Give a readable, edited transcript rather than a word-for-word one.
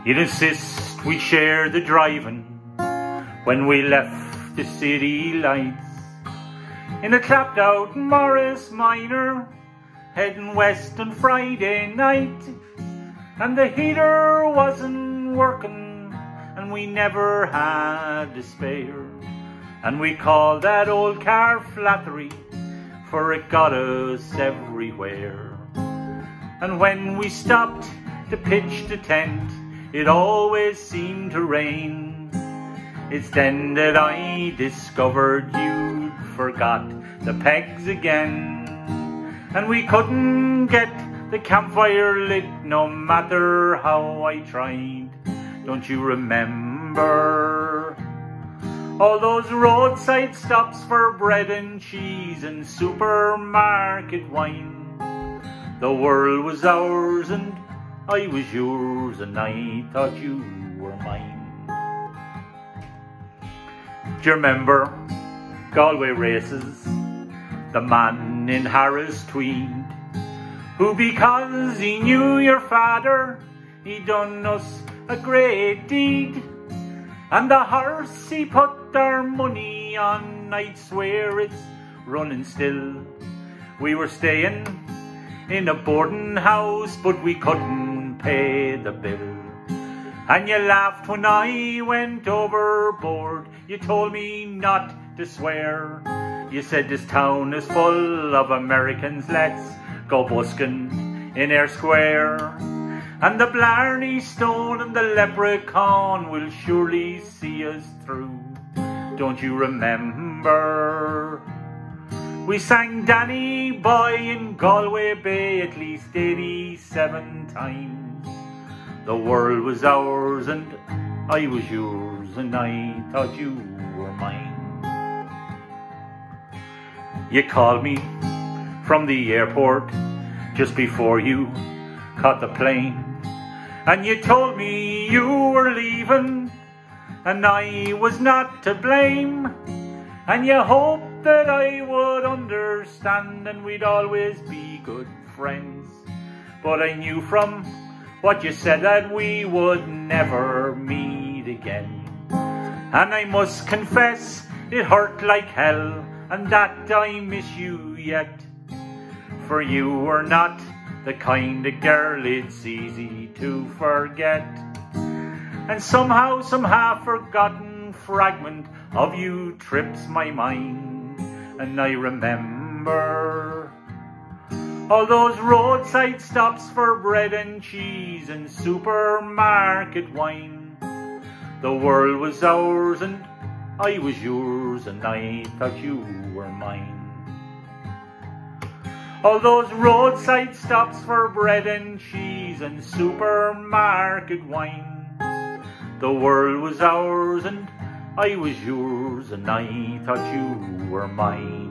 You'd insist we share the driving when we left the city lights in a clapped out Morris Minor, heading west on Friday night. And the heater wasn't working and we never had to spare, and we called that old car Flattery, for it got us everywhere. And when we stopped to pitch the tent, it always seemed to rain. It's then that I discovered you'd forgot the pegs again, and we couldn't get the campfire lit no matter how I tried. Don't you remember all those roadside stops for bread and cheese and supermarket wine? The world was ours and I was yours, and I thought you were mine. Do you remember Galway races? The man in Harris tweed, who because he knew your father, he done us a great deed. And the horse he put our money on, I'd swear it's running still. We were staying in a boarding house, but we couldn't pay the bill. And you laughed when I went overboard. You told me not to swear. You said this town is full of Americans, let's go busking in Eyre Square. And the Blarney Stone and the Leprechaun will surely see us through. Don't you remember? We sang Danny Boy in Galway Bay at least 87 times. The world was ours and I was yours, and I thought you were mine. You called me from the airport just before you caught the plane, and you told me you were leaving and I was not to blame. And you hoped that I would understand and we'd always be good friends. But I knew from what you said that we would never meet again. And I must confess it hurt like hell, and that I miss you yet. For you were not the kind of girl it's easy to forget. And somehow some half-forgotten fragment of you trips my mind, and I remember all those roadside stops for bread and cheese and supermarket wine. The world was ours and I was yours, and I thought you were mine. All those roadside stops for bread and cheese and supermarket wine. The world was ours and I was yours, and I thought you were mine.